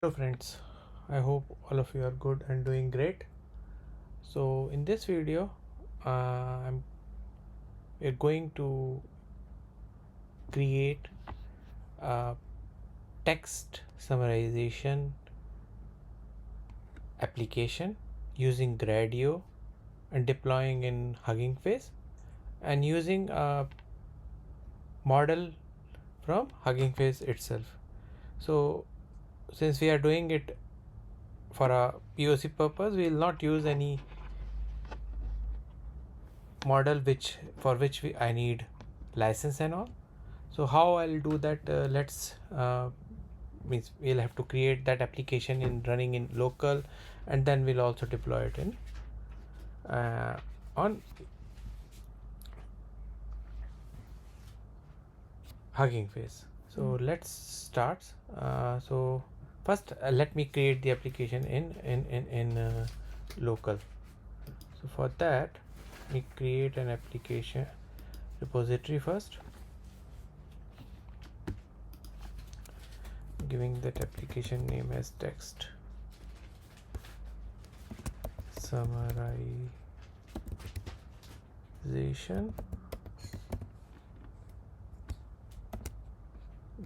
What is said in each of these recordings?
Hello friends, I hope all of you are good and doing great. So in this video we're going to create a text summarization application using Gradio and deploying in HuggingFace and using a model from HuggingFace itself. So since we are doing it for a POC purpose, we will not use any model for which I need license and all. So how I'll do that, let's means we'll have to create that application in running in local, and then we'll also deploy it in on HuggingFace. So let's start. So first let me create the application in local. So for that we create an application repository first, giving that application name as Text Summarization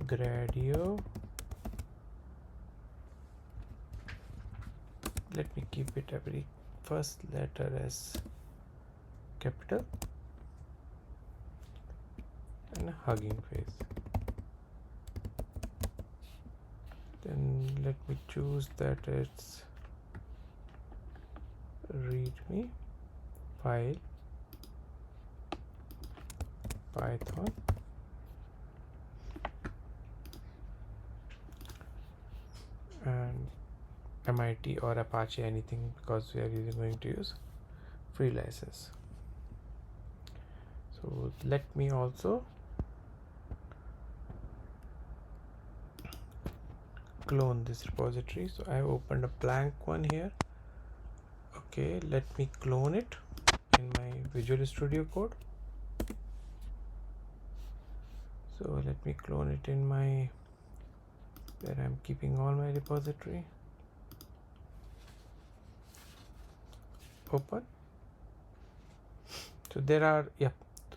Gradio. Let me keep it every first letter as capital and HuggingFace. Then let me choose that it's readme file Python and MIT or Apache, anything, because we are going to use free license. So let me also clone this repository. So I have opened a blank one here. Okay, let me clone it in my Visual Studio Code. So let me clone it in my where I'm keeping all my repository. Open. So there are,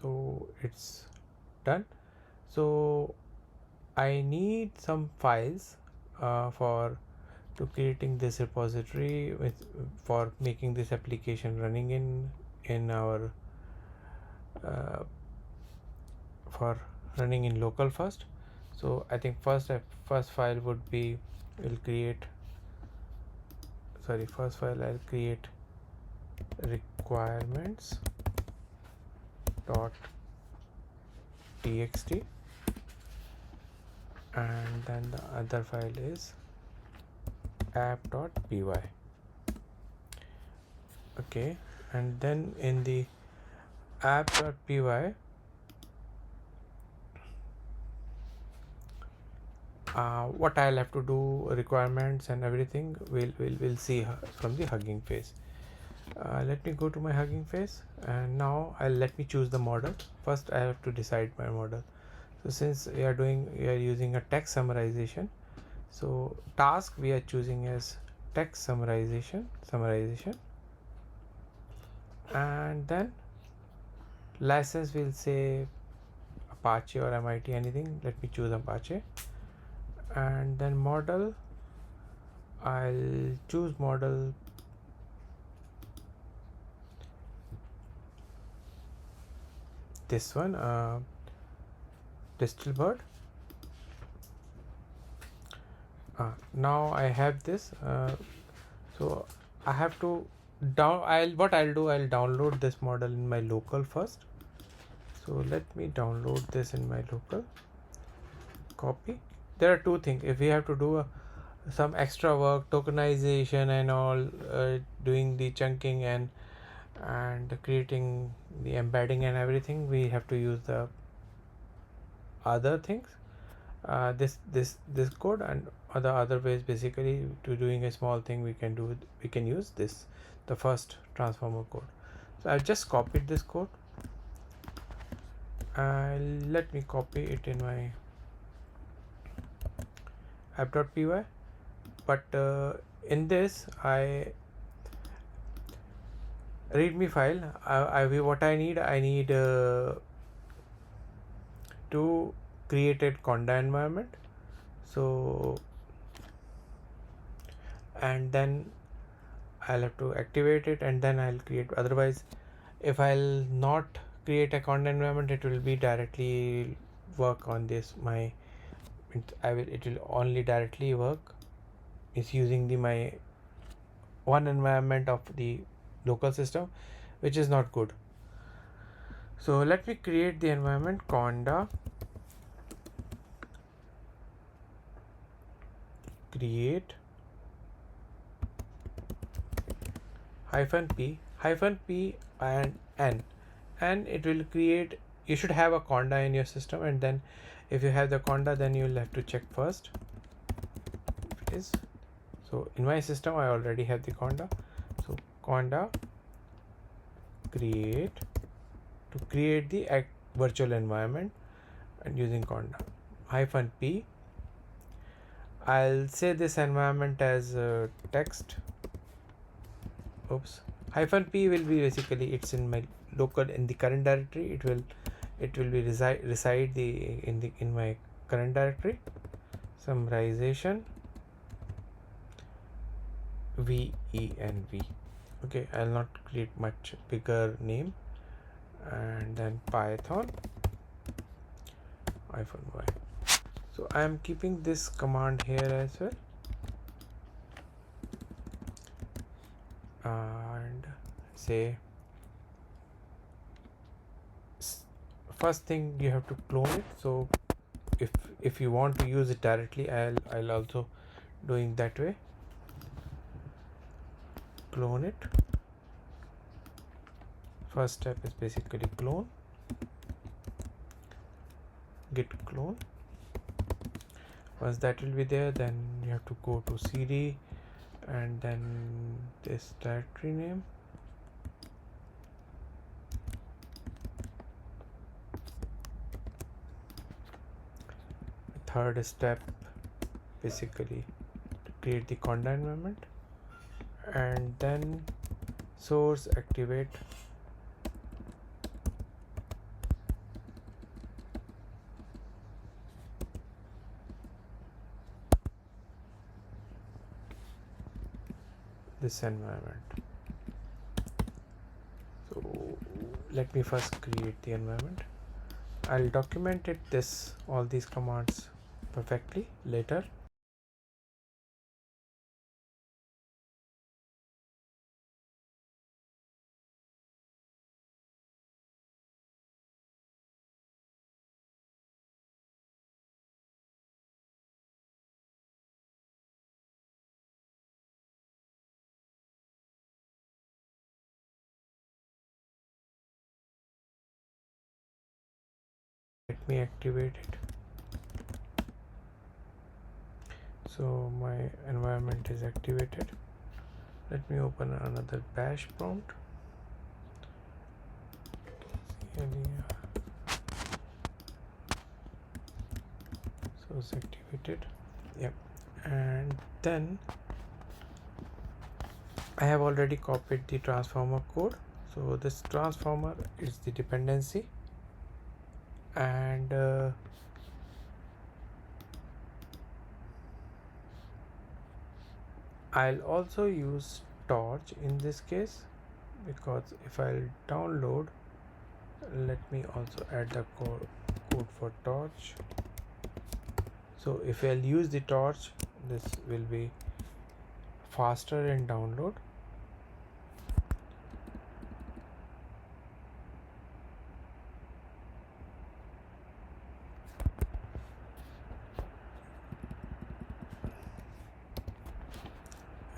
so it's done. So I need some files for creating this repository for making this application running in our for running in local first. So I think first file would be first file I'll create requirements dot txt, and then the other file is app.py. Okay, and then in the app.py what I'll have to do, requirements and everything we'll see from the HuggingFace. Let me go to my HuggingFace, and now let me choose the model. First I have to decide my model. So since we are using a text summarization, so task we are choosing as text summarization, and then license will say Apache or MIT, anything. Let me choose Apache, and then model I'll choose model this one, Distilbird. Now I have this, so I have to I'll download this model in my local first. So let me download this in my local, copy. There are two things. If we have to do some extra work, tokenization and all, doing the chunking and creating the embedding and everything, we have to use the other things, this code, and other ways basically to doing a small thing we can use the first transformer code. So I've just copied this code. Let me copy it in my app.py, but in this readme file, what I need to create a conda environment. So and then I'll have to activate it, and then I'll create. Otherwise, if I'll not create a conda environment, it will be directly work on this it will only directly work is using my one environment of the local system, which is not good. So let me create the environment conda create -p and n, and it will create. You should have a conda in your system, and then if you have the conda, then you will have to check first if it is. So in my system I already have the conda, so conda create to create the virtual environment, and using conda -p. I'll say this environment as text. -p will be basically it's in my local, in the current directory. It will be reside in my current directory. Summarization VENV. Okay, I'll not create much bigger name, and then Python -y. So I am keeping this command here as well, and say first thing you have to clone it. So if you want to use it directly, I'll also doing that way. Clone it. First step is basically clone, git clone. Once that will be there, then you have to go to cd and then this directory name. Third step basically to create the conda environment, and then source activate this environment. So let me first create the environment. I'll document all these commands perfectly later. Let me activate it. So my environment is activated. Let me open another bash prompt. So it's activated. Yep. And then I have already copied the transformer code. So this transformer is the dependency, and I'll also use torch in this case, because if I'll download, let me also add the code for torch. So if I'll use the torch, this will be faster in download.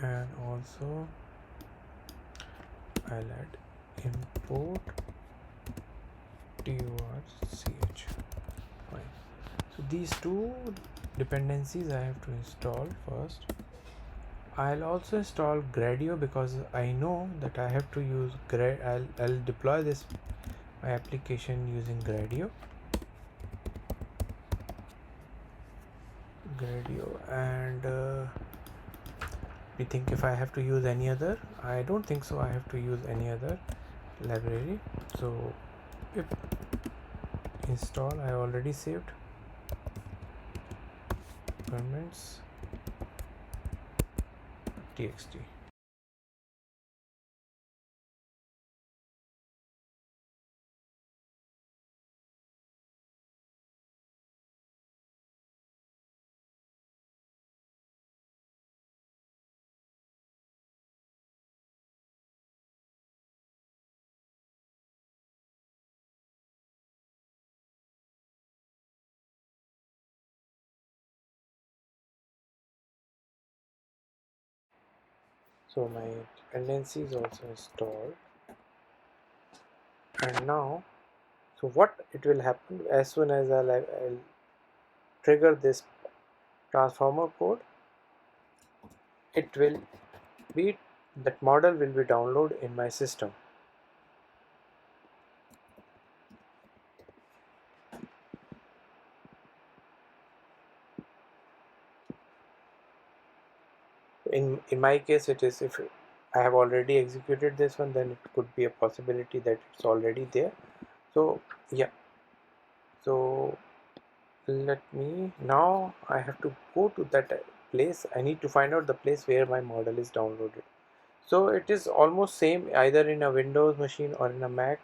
And also I'll add import torch. Fine. So these two dependencies I have to install first. I'll also install Gradio, because I know that I have to use I'll deploy my application using Gradio, and me think if I have to use any other. I don't think so I have to use any other library. So if install, I already saved comments txt. So my dependency is also installed, and now, so what it will happen as soon as I'll trigger this transformer code, it will be, that model will be downloaded in my system. In my case, it is, if I have already executed this one, then it could be a possibility that it's already there. So yeah, so let me, now I have to go to that place. I need to find out the place where my model is downloaded. So it is almost same either in a Windows machine or in a Mac.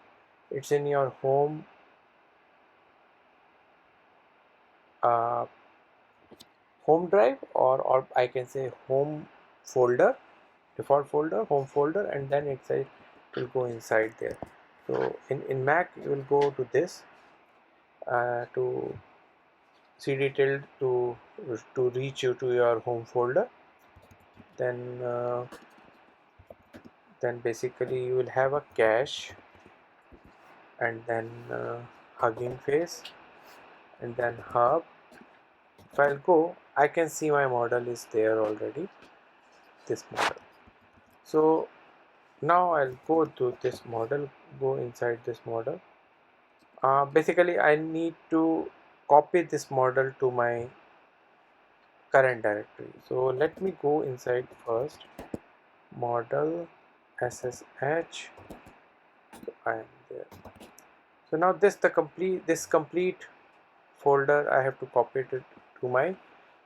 It's in your home uh, home drive, or I can say home folder, default folder, home folder, and then it will go inside there. So in Mac you will go to this to cd tilde to reach you to your home folder. Then then basically you will have a cache, and then HuggingFace, and then hub. If I'll go, I can see my model is there already, this model. So now I'll go to this model, go inside this model. Basically I need to copy this model to my current directory. So let me go inside first, model ssh. So I am there. So now this complete folder I have to copy it to my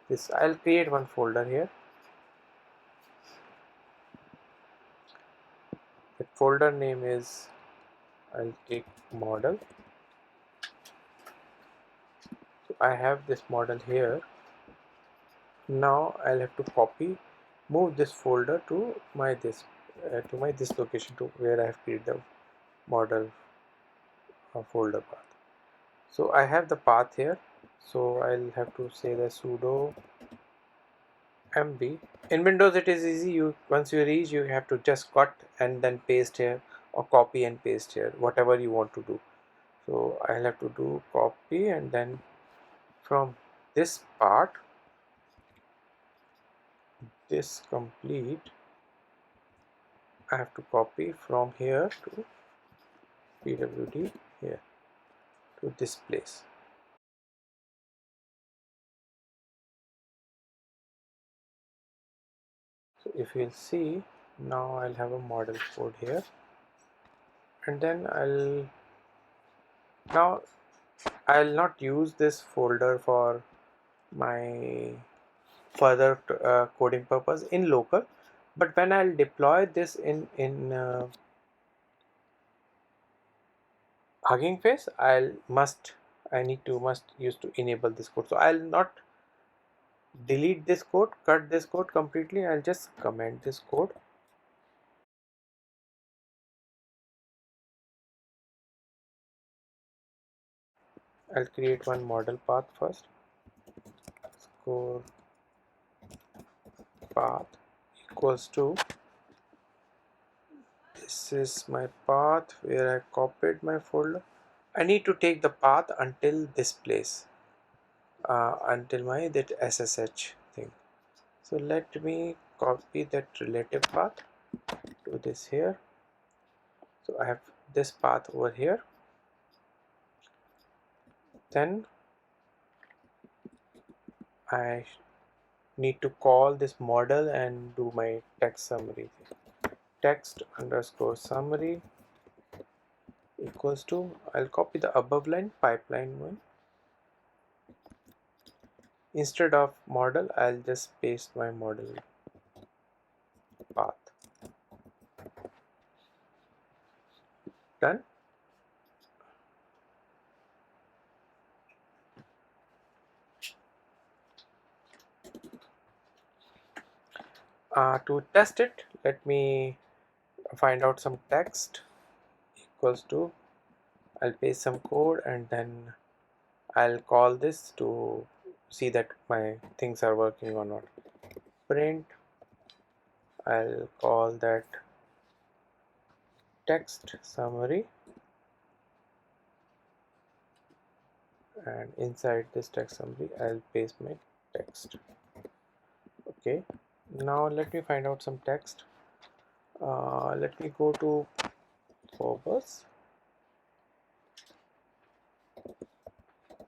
this. I'll create one folder here. The folder name is, I'll take model. So I have this model here. Now I'll have to move this folder to my this location, to where I have created the model folder path. So I have the path here. So I'll have to say the sudo mb. In Windows it is easy. You once you reach, you have to just cut and then paste here, or copy and paste here, whatever you want to do. So I'll have to do copy, and then from this part, this complete, I have to copy from here to pwd here to this place. So if you'll see, now I'll have a model code here, and then I'll not use this folder for my further coding purpose in local, but when I'll deploy this in Hugging Face, I need to must use to enable this code. So I'll not delete this code, cut this code completely. I'll just comment this code. I'll create one model path first. Score path equals to, this is my path where I copied my folder. I need to take the path until this place, until my that SSH thing. So let me copy that relative path to this here. So I have this path over here. Then I need to call this model and do my text summary. Text underscore summary equals to, I'll copy the above line, pipeline one. Instead of model, I'll just paste my model path. Done. To test it, let me find out some text equals to, I'll paste some code and then I'll call this to see that my things are working or not. Print, I'll call that text summary, and inside this text summary I'll paste my text. Okay, now let me find out some text. Let me go to Forbes,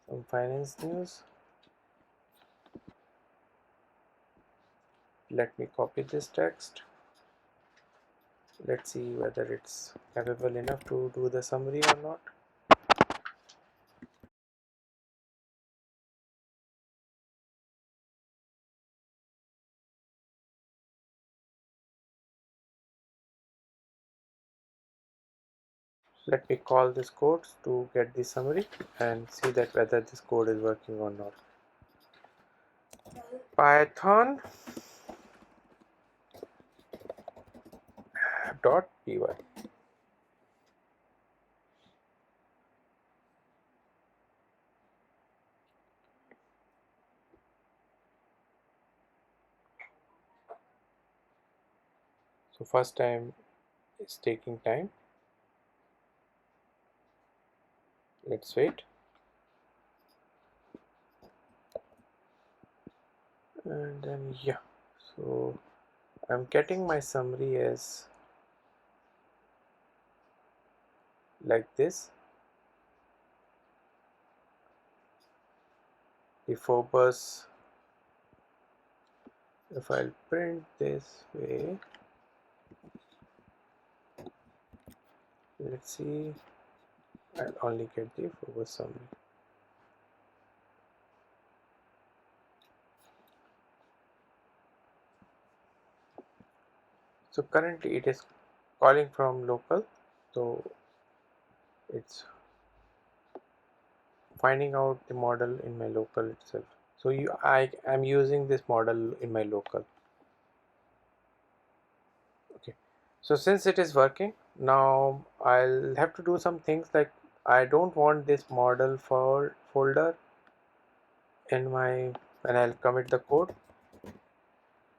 some finance news. Let me copy this text. Let's see whether it's capable enough to do the summary or not. Let me call this code to get the summary and see that whether this code is working or not. Python .py. So first time it's taking time. Let's wait. And then yeah, so I'm getting my summary as like this. The Forbes, if I'll print this way, let's see, I'll only get the Forbes summary. So currently it is calling from local, so it's finding out the model in my local itself. So I am using this model in my local. Okay, so since it is working, now I'll have to do some things like I don't want this model for folder in my, when I'll commit the code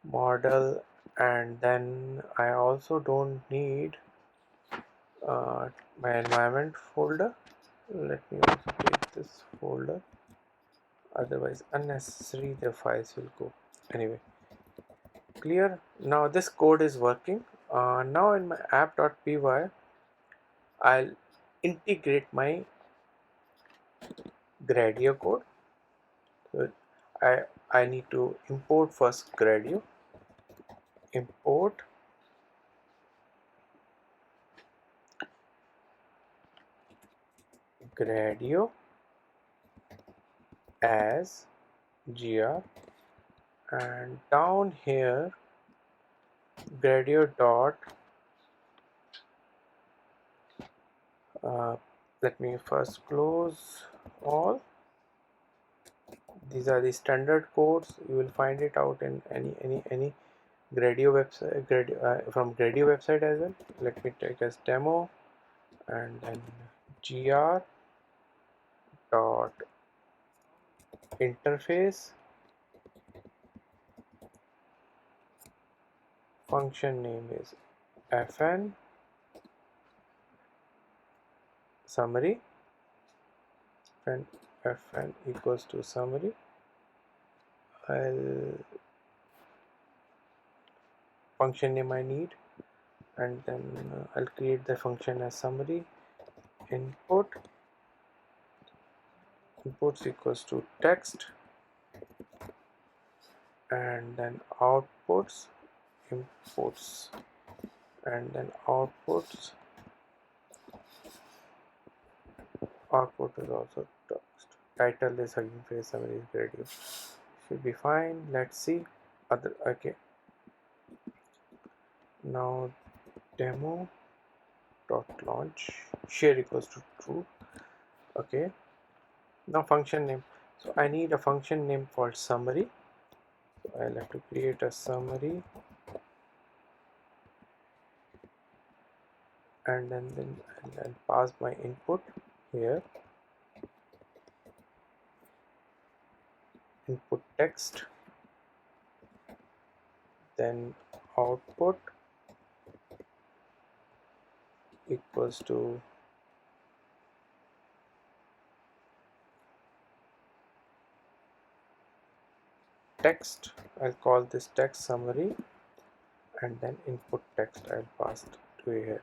model, and then I also don't need my environment folder. Let me also take this folder, otherwise unnecessary the files will go. Anyway, clear. Now this code is working. Now in my app.py I'll integrate my Gradio code. So I need to import first Gradio. Import Gradio as gr, and down here Gradio dot let me first close all. These are the standard codes. You will find it out in any Gradio website, from Gradio website as well. Let me take as demo, and then gr dot interface, function name is fn summary, and fn equals to summary. I'll function name I need, and then I'll create the function as summary. Inputs equals to text, and then outputs, inputs, and then outputs. Output is also text. Title is HuggingFace summary is Gradio. Should be fine. Let's see. Okay. Now demo dot launch share equals to true. Okay. Now function name. So I need a function name called summary. So I'll have to create a summary, and then I'll pass my input here, input text, then output equals to text. I'll call this text summary, and then input text I'll pass to here,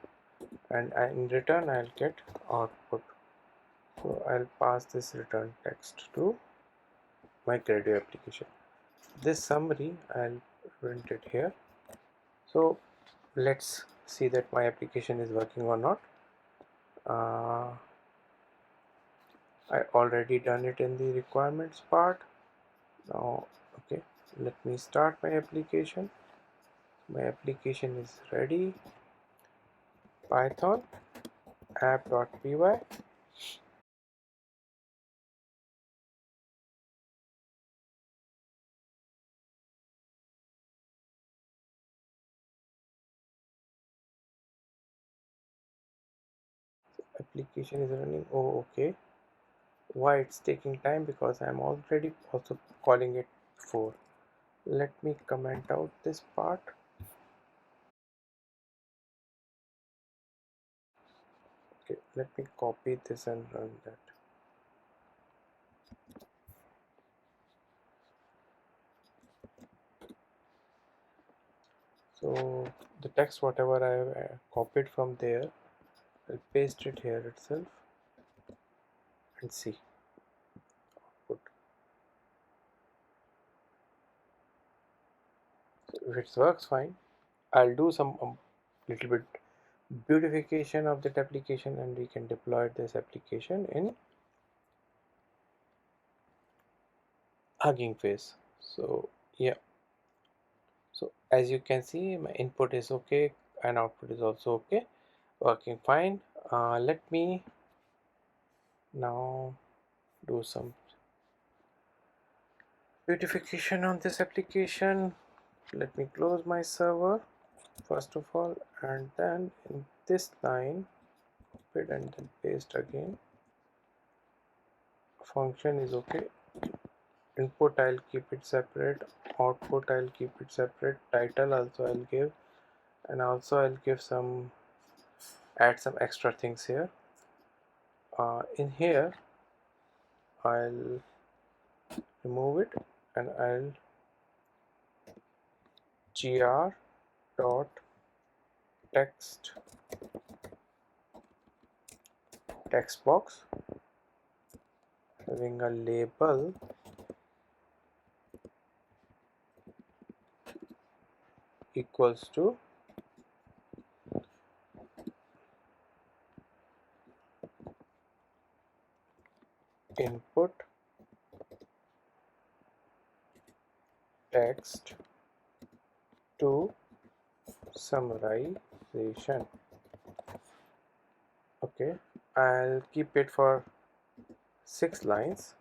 and in return I'll get output. So I'll pass this return text to my Gradio application. This summary I'll print it here. So let's see that my application is working or not. I already done it in the requirements part. Now okay, let me start my application. My application is ready. Python app.py. Application is running. Oh, okay. Why it's taking time? Because I'm already also calling it before. Let me comment out this part. Okay, let me copy this and run that. So the text whatever I copied from there, I'll paste it here itself and see output. So if it works fine, I'll do some little bit beautification of that application, and we can deploy this application in HuggingFace. So yeah, so as you can see, my input is okay and output is also okay, working fine. Let me now do some beautification on this application. Let me close my server first of all, and then in this line copy and then paste again. Function is okay. Input I'll keep it separate, output I'll keep it separate, title also I'll give, and also I'll give some, add some extra things here. In here I'll remove it, and I'll gr dot text text box having a label equals to input text to summarization. Okay, I'll keep it for 6 lines.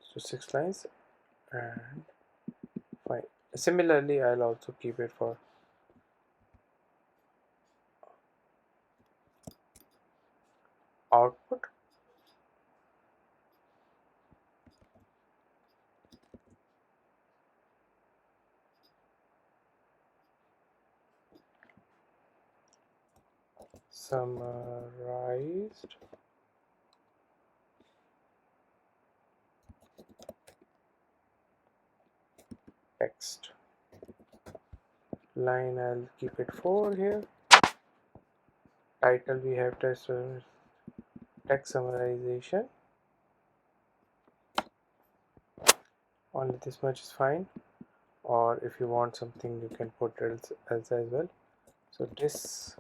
So 6 lines, and fine. Similarly, I'll also keep it for output. Summarized text. Line I'll keep it 4 here. Title we have text summarization. only this much is fine, or if you want something you can put else as well. So description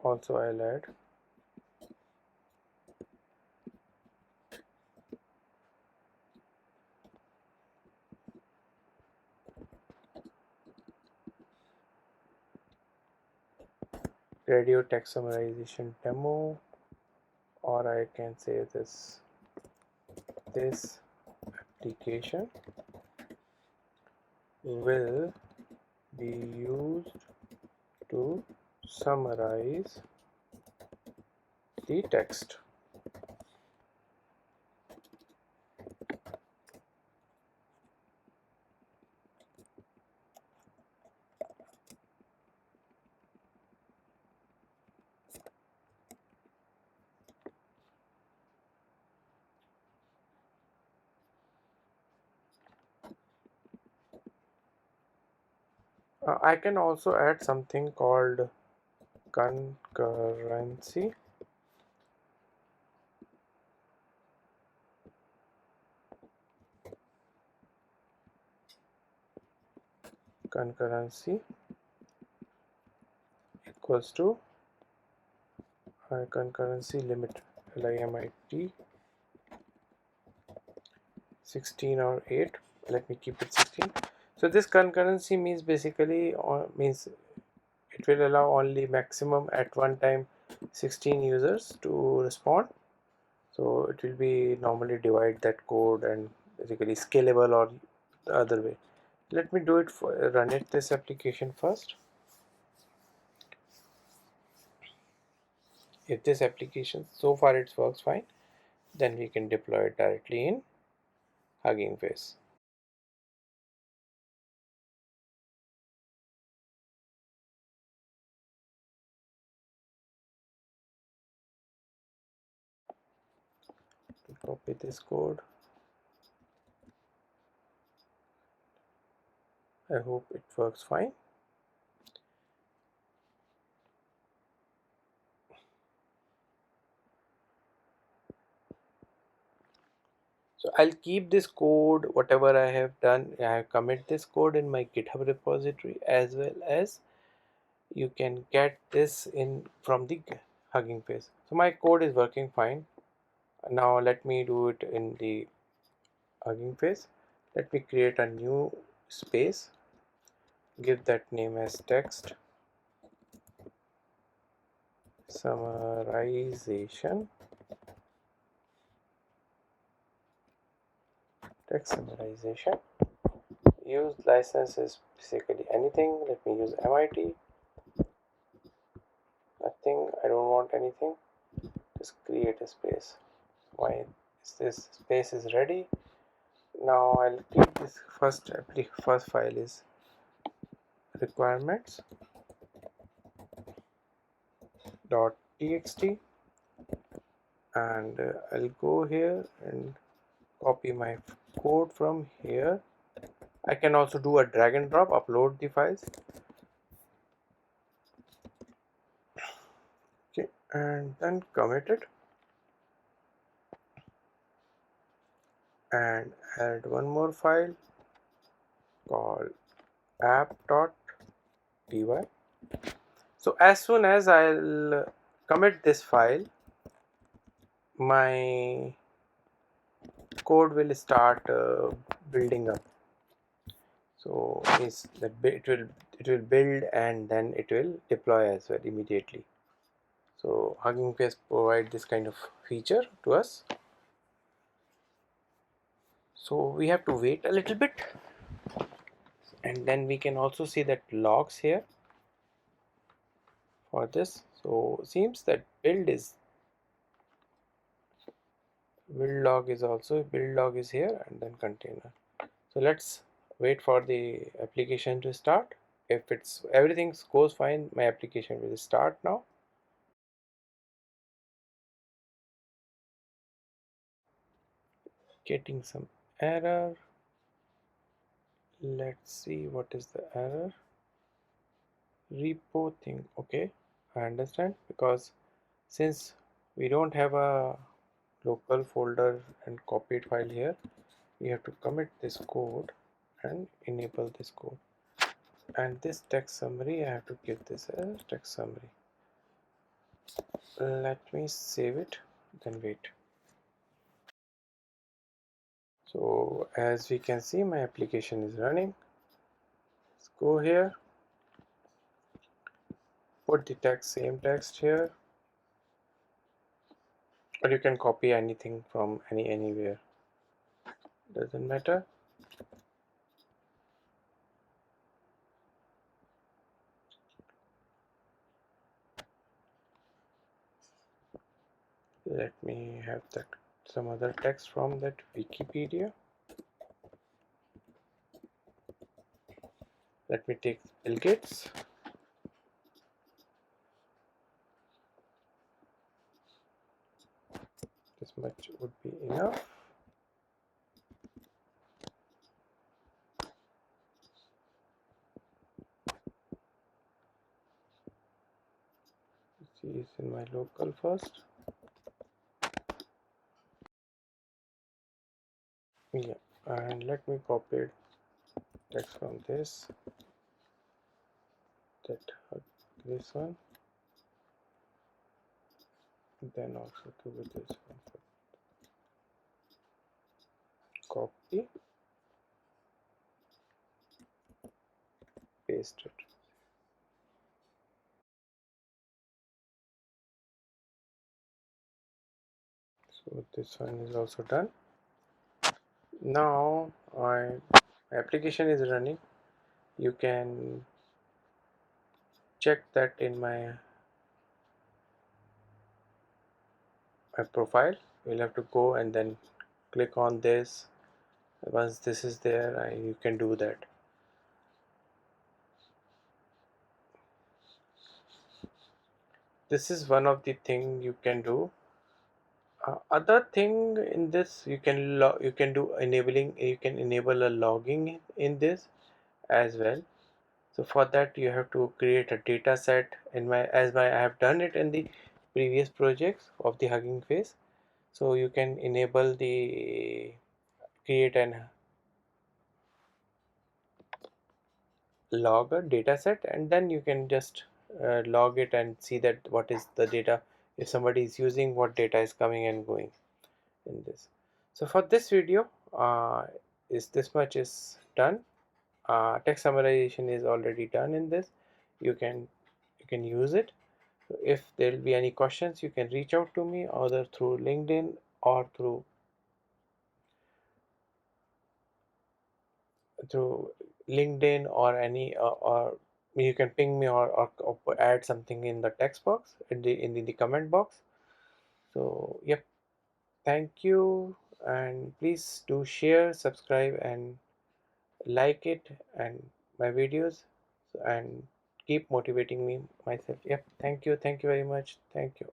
also I'll add. Radio text summarization demo, or I can say this application will be used to summarize the text. I can also add something called concurrency. Concurrency equals to concurrency limit limit 16 or 8. Let me keep it 16. So this concurrency means basically means it will allow only maximum at one time 16 users to respond. So it will be normally divide that code and basically scalable or the other way. Let me do it for run it this application first. If this application so far it works fine, then we can deploy it directly in HuggingFace. Copy this code. I hope it works fine. So I'll keep this code, whatever I have done, I have commit this code in my GitHub repository, as well as you can get this in from the HuggingFace. So my code is working fine. Now let me do it in the HuggingFace. Let me create a new space, give that name as text summarization. Text summarization. Use license is basically anything. Let me use MIT. Nothing. I don't want anything. Just create a space. Why is this space is ready? Now I'll keep this first file is requirements dot txt, and I'll go here and copy my code from here. I can also do a drag and drop, upload the files. Okay, and then commit it and add one more file called app.py. So as soon as I'll commit this file, my code will start building up. So is that it will build and then it will deploy as well immediately. So Hugging Face provide this kind of feature to us. So we have to wait a little bit, and then we can also see that logs here for this. So seems that build log is here, and then container. So let's wait for the application to start. If it's everything goes fine, my application will start now. Getting some error. Let's see what is the error. Repo thing. Okay, I understand, because since we don't have a local folder and copied file here. We have to commit this code and enable this code. And this text summary, I have to give this as text summary. Let me save it, then wait. So as we can see, my application is running. Let's go here, put the text, same text here, or you can copy anything from anywhere, doesn't matter. Let me have that some other text from that Wikipedia. Let me take Bill Gates. This much would be enough. See, is in my local first. Yeah, and let me copy text from this, that this one, then also to this one. Copy, paste it. So this one is also done. Now my application is running. You can check that in my profile. You'll have to go and then click on this. Once this is there, you can do that. This is one of the thing you can do. Other thing in this, you can do enabling. You can enable a logging in this as well. So for that you have to create a data set in I have done it in the previous projects of the Hugging Face. So you can enable the create an logger data set, and then you can just log it and see that what is the data, if somebody is using, what data is coming and going in this. So for this video, is this much is done. Text summarization is already done in this. You can use it. So if there will be any questions, you can reach out to me either through LinkedIn or through LinkedIn or any or you can ping me or add something in the text box in the comment box. So yep, thank you, and please do share, subscribe, and like it and my videos, and keep motivating me myself. Yep, thank you very much. Thank you.